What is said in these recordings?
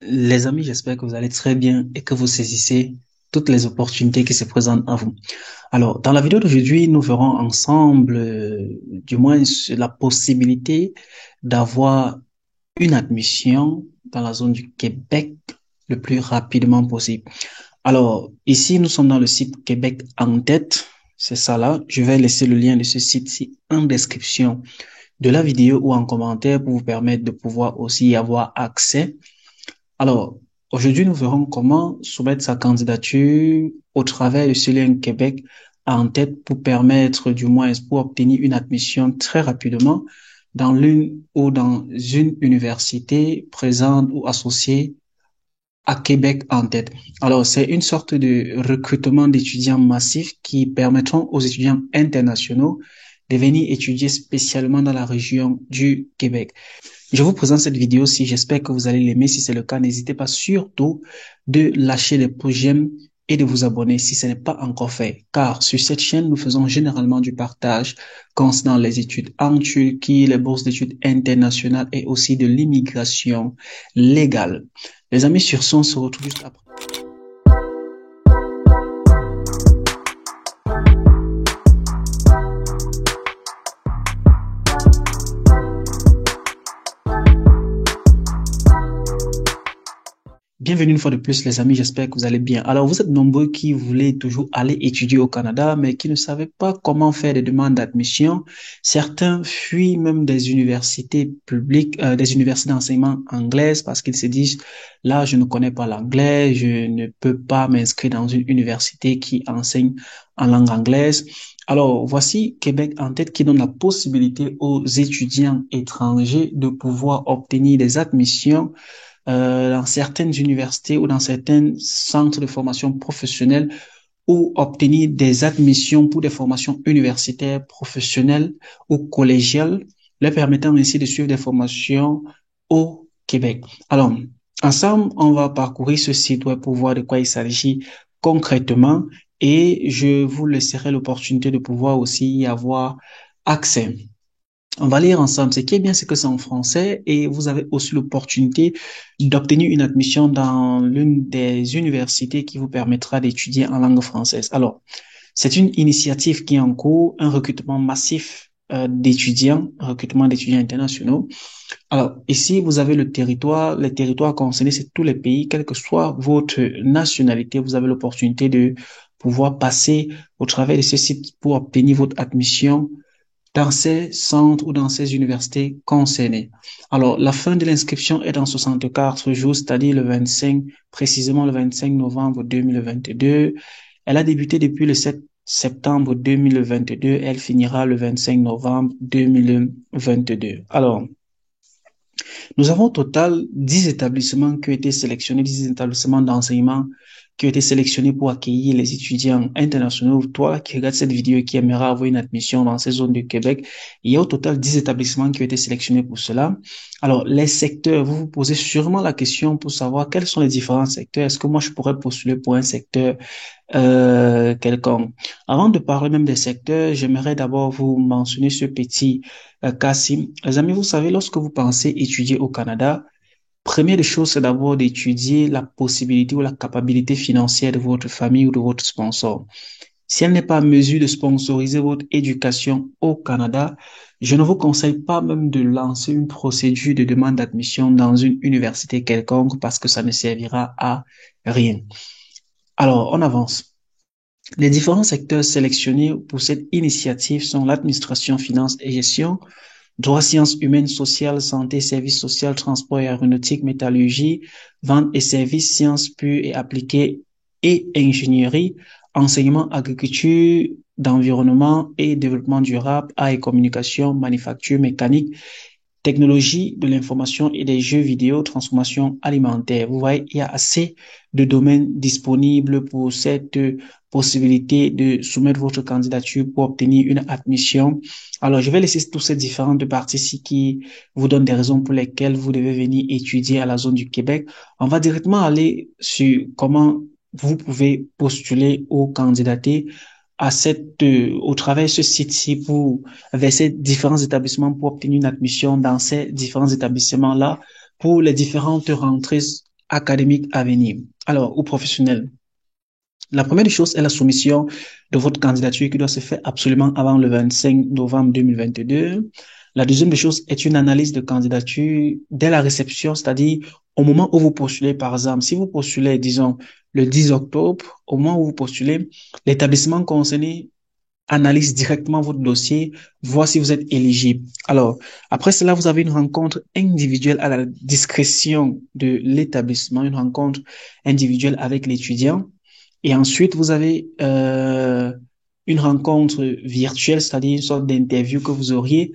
Les amis, j'espère que vous allez très bien et que vous saisissez toutes les opportunités qui se présentent à vous. Alors, dans la vidéo d'aujourd'hui, nous verrons ensemble, du moins, la possibilité d'avoir une admission dans la zone du Québec le plus rapidement possible. Alors, ici, nous sommes dans le site Québec en tête. C'est ça là. Je vais laisser le lien de ce site-ci en description de la vidéo ou en commentaire pour vous permettre de pouvoir aussi y avoir accès. Alors, aujourd'hui, nous verrons comment soumettre sa candidature au travers de ce lien Québec en tête pour permettre, du moins, pour obtenir une admission très rapidement dans l'une ou dans une université présente ou associée à Québec en tête. Alors, c'est une sorte de recrutement d'étudiants massifs qui permettront aux étudiants internationaux de venir étudier spécialement dans la région du Québec. Je vous présente cette vidéo si j'espère que vous allez l'aimer. Si c'est le cas, n'hésitez pas surtout de lâcher les pouces j'aime et de vous abonner si ce n'est pas encore fait. Car sur cette chaîne, nous faisons généralement du partage concernant les études en Turquie, les bourses d'études internationales et aussi de l'immigration légale. Les amis, sur ce, on se retrouve juste après. Bienvenue une fois de plus, les amis. J'espère que vous allez bien. Alors, vous êtes nombreux qui voulaient toujours aller étudier au Canada, mais qui ne savaient pas comment faire des demandes d'admission. Certains fuient même des universités publiques, des universités d'enseignement anglaises parce qu'ils se disent, là, je ne connais pas l'anglais, je ne peux pas m'inscrire dans une université qui enseigne en langue anglaise. Alors, voici Québec en tête qui donne la possibilité aux étudiants étrangers de pouvoir obtenir des admissions dans certaines universités ou dans certains centres de formation professionnelle ou obtenir des admissions pour des formations universitaires, professionnelles ou collégiales, leur permettant ainsi de suivre des formations au Québec. Alors, ensemble, on va parcourir ce site web pour voir de quoi il s'agit concrètement et je vous laisserai l'opportunité de pouvoir aussi y avoir accès. On va lire ensemble. Ce qui est bien, c'est que c'est en français et vous avez aussi l'opportunité d'obtenir une admission dans l'une des universités qui vous permettra d'étudier en langue française. Alors, c'est une initiative qui est en cours, un recrutement massif d'étudiants, un recrutement d'étudiants internationaux. Alors, ici, vous avez le territoire. Les territoires concernés, c'est tous les pays, quelle que soit votre nationalité, vous avez l'opportunité de pouvoir passer au travers de ce site pour obtenir votre admission dans ces centres ou dans ces universités concernées. Alors, la fin de l'inscription est dans 64 jours, c'est-à-dire le 25, précisément le 25 novembre 2022. Elle a débuté depuis le 7 septembre 2022. Elle finira le 25 novembre 2022. Alors, nous avons au total 10 établissements qui ont été sélectionnés, 10 établissements d'enseignement qui ont été sélectionnés pour accueillir les étudiants internationaux. Toi qui regardes cette vidéo et qui aimerais avoir une admission dans ces zones du Québec, il y a au total 10 établissements qui ont été sélectionnés pour cela. Alors, les secteurs, vous vous posez sûrement la question pour savoir quels sont les différents secteurs. Est-ce que moi, je pourrais postuler pour un secteur quelconque? Avant de parler même des secteurs, j'aimerais d'abord vous mentionner ce petit Cassim. Les amis, vous savez, lorsque vous pensez étudier au Canada, première des choses, c'est d'abord d'étudier la possibilité ou la capacité financière de votre famille ou de votre sponsor. Si elle n'est pas en mesure de sponsoriser votre éducation au Canada, je ne vous conseille pas même de lancer une procédure de demande d'admission dans une université quelconque parce que ça ne servira à rien. Alors, on avance. Les différents secteurs sélectionnés pour cette initiative sont l'administration, finance et gestion, droit, sciences humaines, sociales, santé, services sociaux, transport et aéronautique, métallurgie, vente et services, sciences pures et appliquées et ingénierie, enseignement, agriculture, d'environnement et développement durable, arts et communication, manufacture, mécanique, technologie de l'information et des jeux vidéo, transformation alimentaire. Vous voyez, il y a assez de domaines disponibles pour cette possibilité de soumettre votre candidature pour obtenir une admission. Alors, je vais laisser toutes ces différentes parties-ci qui vous donnent des raisons pour lesquelles vous devez venir étudier à la zone du Québec. On va directement aller sur comment vous pouvez postuler ou candidater à au travers de ce site-ci pour verser différents établissements pour obtenir une admission dans ces différents établissements-là pour les différentes rentrées académiques à venir, alors, ou professionnels. La première des choses est la soumission de votre candidature qui doit se faire absolument avant le 25 novembre 2022. La deuxième des choses est une analyse de candidature dès la réception, c'est-à-dire au moment où vous postulez, par exemple, si vous postulez, disons, le 10 octobre, au moment où vous postulez, l'établissement concerné analyse directement votre dossier, voit si vous êtes éligible. Alors, après cela, vous avez une rencontre individuelle à la discrétion de l'établissement, une rencontre individuelle avec l'étudiant. Et ensuite, vous avez une rencontre virtuelle, c'est-à-dire une sorte d'interview que vous auriez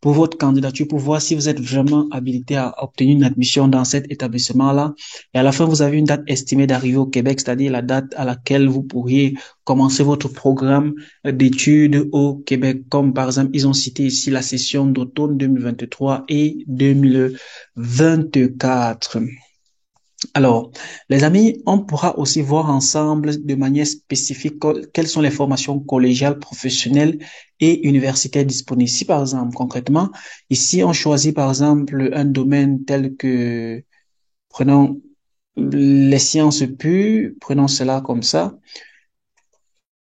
pour votre candidature, pour voir si vous êtes vraiment habilité à obtenir une admission dans cet établissement-là. Et à la fin, vous avez une date estimée d'arrivée au Québec, c'est-à-dire la date à laquelle vous pourriez commencer votre programme d'études au Québec. Comme par exemple, ils ont cité ici la session d'automne 2023 et 2024. Alors, les amis, on pourra aussi voir ensemble de manière spécifique quelles sont les formations collégiales, professionnelles et universitaires disponibles. Si par exemple, concrètement, ici, on choisit par exemple un domaine tel que, prenons les sciences pures, prenons cela comme ça.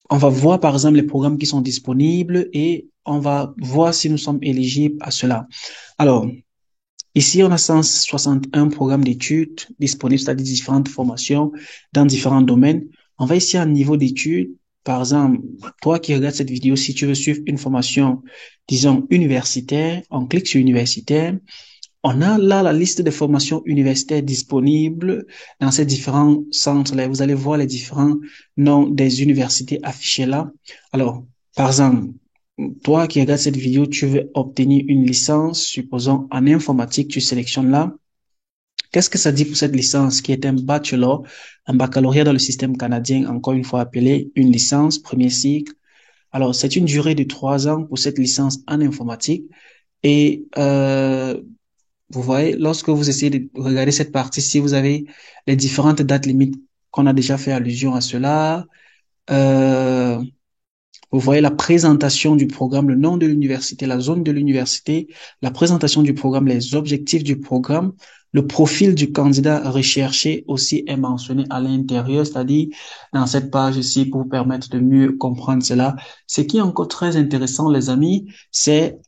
On va voir par exemple les programmes qui sont disponibles et on va voir si nous sommes éligibles à cela. Alors, ici, on a 161 programmes d'études disponibles, c'est-à-dire différentes formations dans différents domaines. On va ici à un niveau d'études. Par exemple, toi qui regardes cette vidéo, si tu veux suivre une formation, disons, universitaire, on clique sur universitaire. On a là la liste des formations universitaires disponibles dans ces différents centres-là. Vous allez voir les différents noms des universités affichés là. Alors, par exemple, toi qui regardes cette vidéo, tu veux obtenir une licence, supposons en informatique, tu sélectionnes là. Qu'est-ce que ça dit pour cette licence qui est un bachelor, un baccalauréat dans le système canadien, encore une fois appelé une licence, premier cycle. Alors, c'est une durée de 3 ans pour cette licence en informatique. Et vous voyez, lorsque vous essayez de regarder cette partie, si vous avez les différentes dates limites qu'on a déjà fait allusion à cela, euh, vous voyez la présentation du programme, le nom de l'université, la zone de l'université, la présentation du programme, les objectifs du programme, le profil du candidat recherché aussi est mentionné à l'intérieur, c'est-à-dire dans cette page ici pour vous permettre de mieux comprendre cela. Ce qui est encore très intéressant, les amis, c'est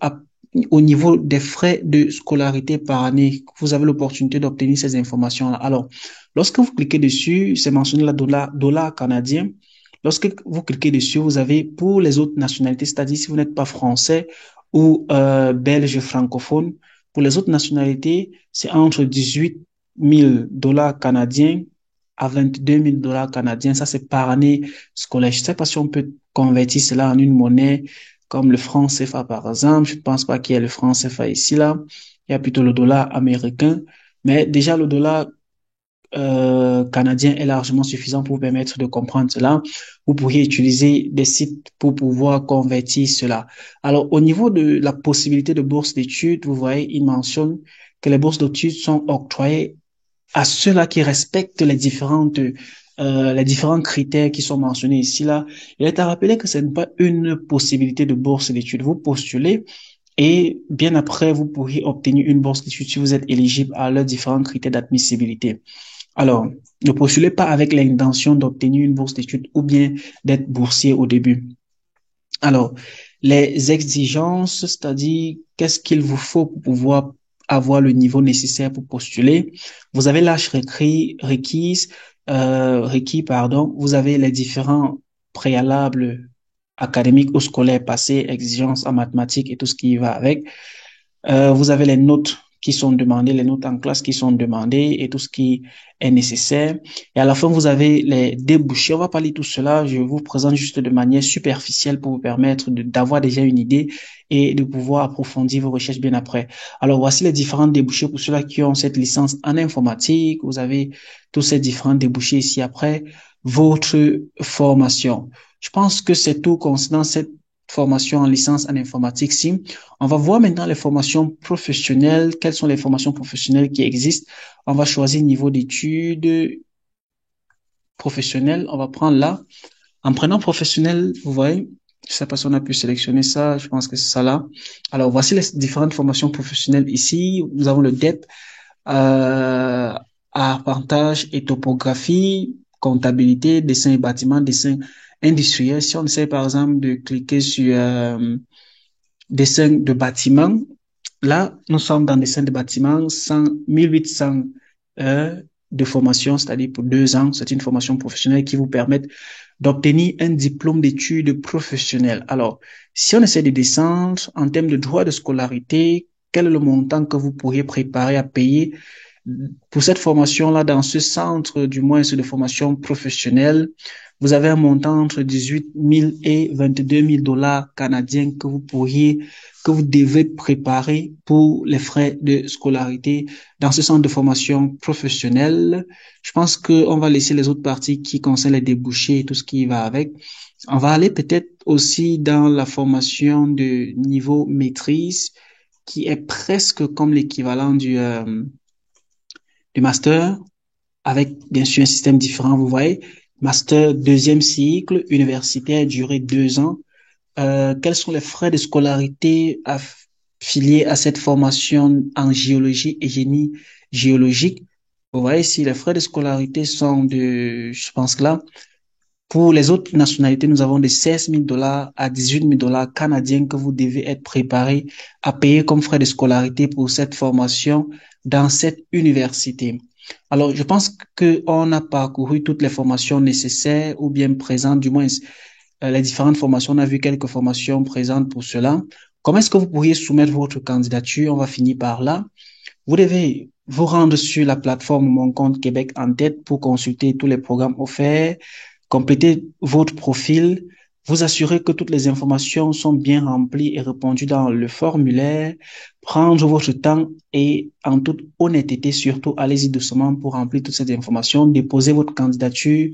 au niveau des frais de scolarité par année, vous avez l'opportunité d'obtenir ces informations-là. Alors, lorsque vous cliquez dessus, c'est mentionné le dollar canadien. Lorsque vous cliquez dessus, vous avez pour les autres nationalités, c'est-à-dire si vous n'êtes pas français ou belge francophone, pour les autres nationalités, c'est entre 18 000 dollars canadiens à 22 000 dollars canadiens. Ça, c'est par année scolaire. Je ne sais pas si on peut convertir cela en une monnaie comme le franc CFA, par exemple. Je ne pense pas qu'il y ait le franc CFA ici, là. Il y a plutôt le dollar américain. Mais déjà, le dollar canadien est largement suffisant pour vous permettre de comprendre cela. Vous pourriez utiliser des sites pour pouvoir convertir cela. Alors, au niveau de la possibilité de bourse d'études, vous voyez, il mentionne que les bourses d'études sont octroyées à ceux-là qui respectent les différents critères qui sont mentionnés ici, là. Il est à rappeler que ce n'est pas une possibilité de bourse d'études. Vous postulez et bien après, vous pourriez obtenir une bourse d'études si vous êtes éligible à leurs différents critères d'admissibilité. Alors, ne postulez pas avec l'intention d'obtenir une bourse d'études ou bien d'être boursier au début. Alors, les exigences, c'est-à-dire qu'est-ce qu'il vous faut pour pouvoir avoir le niveau nécessaire pour postuler. Vous avez l'âge requis, pardon. Vous avez les différents préalables académiques ou scolaires passés, exigences en mathématiques et tout ce qui va avec. Vous avez les notes qui sont demandées, les notes en classe qui sont demandées et tout ce qui est nécessaire. Et à la fin, vous avez les débouchés. On va parler de tout cela. Je vous présente juste de manière superficielle pour vous permettre d'avoir déjà une idée et de pouvoir approfondir vos recherches bien après. Alors, voici les différents débouchés pour ceux-là qui ont cette licence en informatique. Vous avez tous ces différents débouchés ici après votre formation. Je pense que c'est tout concernant cette formation en licence en informatique. Si on va voir maintenant les formations professionnelles. Quelles sont les formations professionnelles qui existent? On va choisir niveau d'études professionnelles. On va prendre là. En prenant professionnel, vous voyez, je sais pas si on a pu sélectionner ça. Je pense que c'est ça là. Alors, voici les différentes formations professionnelles ici. Nous avons le DEP. arpentage et topographie, comptabilité, dessin et bâtiment, dessin industriel. Si on essaie par exemple de cliquer sur dessin de bâtiment, là, nous sommes dans dessin de bâtiment, 1800 heures de formation, c'est-à-dire pour 2 ans. C'est une formation professionnelle qui vous permet d'obtenir un diplôme d'études professionnelles. Alors, si on essaie de descendre en termes de droits de scolarité, quel est le montant que vous pourriez préparer à payer pour cette formation-là, dans ce centre, du moins, de formation professionnelle? Vous avez un montant entre 18 000 et 22 000 $ canadiens que vous devez préparer pour les frais de scolarité dans ce centre de formation professionnelle. Je pense qu'on va laisser les autres parties qui concernent les débouchés et tout ce qui va avec. On va aller peut-être aussi dans la formation de niveau maîtrise, qui est presque comme l'équivalent du master, avec bien sûr un système différent, vous voyez. Master deuxième cycle, universitaire, durée 2 ans. Quels sont les frais de scolarité affiliés à cette formation en géologie et génie géologique? Vous voyez, si les frais de scolarité sont je pense que là, pour les autres nationalités, nous avons de 16 000 $ à 18 000 $ canadiens que vous devez être préparé à payer comme frais de scolarité pour cette formation dans cette université. Alors, je pense qu'on a parcouru toutes les formations nécessaires ou bien présentes, du moins les différentes formations. On a vu quelques formations présentes pour cela. Comment est-ce que vous pourriez soumettre votre candidature? On va finir par là. Vous devez vous rendre sur la plateforme Mon compte Québec en tête pour consulter tous les programmes offerts, compléter votre profil, vous assurer que toutes les informations sont bien remplies et répondues dans le formulaire, prendre votre temps et en toute honnêteté, surtout, allez-y doucement pour remplir toutes ces informations, déposer votre candidature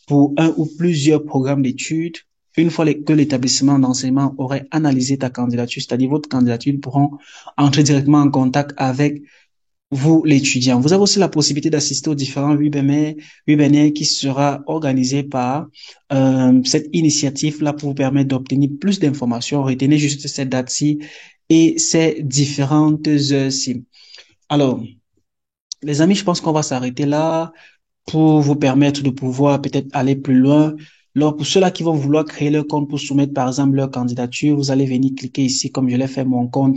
pour un ou plusieurs programmes d'études. Une fois que l'établissement d'enseignement aurait analysé ta candidature, c'est-à-dire votre candidature, ils pourront entrer directement en contact avec vous, l'étudiant. Vous avez aussi la possibilité d'assister aux différents webinaires qui sera organisé par cette initiative-là pour vous permettre d'obtenir plus d'informations. Retenez juste cette date-ci et ces différentes heures-ci. Alors, les amis, je pense qu'on va s'arrêter là pour vous permettre de pouvoir peut-être aller plus loin. Alors, pour ceux-là qui vont vouloir créer leur compte pour soumettre, par exemple, leur candidature, vous allez venir cliquer ici, comme je l'ai fait mon compte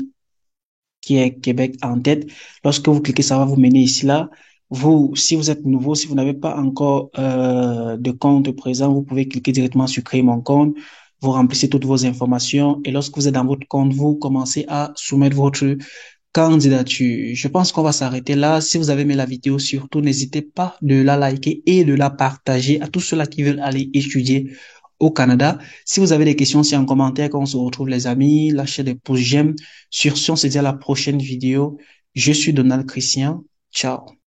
qui est Québec en tête. Lorsque vous cliquez, ça va vous mener ici là. Vous, si vous êtes nouveau, si vous n'avez pas encore de compte présent, vous pouvez cliquer directement sur créer mon compte. Vous remplissez toutes vos informations et lorsque vous êtes dans votre compte, vous commencez à soumettre votre candidature. Je pense qu'on va s'arrêter là. Si vous avez aimé la vidéo, surtout n'hésitez pas de la liker et de la partager à tous ceux-là qui veulent aller étudier au Canada. Si vous avez des questions, c'est en commentaire qu'on se retrouve les amis. Lâchez des pouces j'aime. Sur ce, on se dit à la prochaine vidéo. Je suis Donald Christian. Ciao.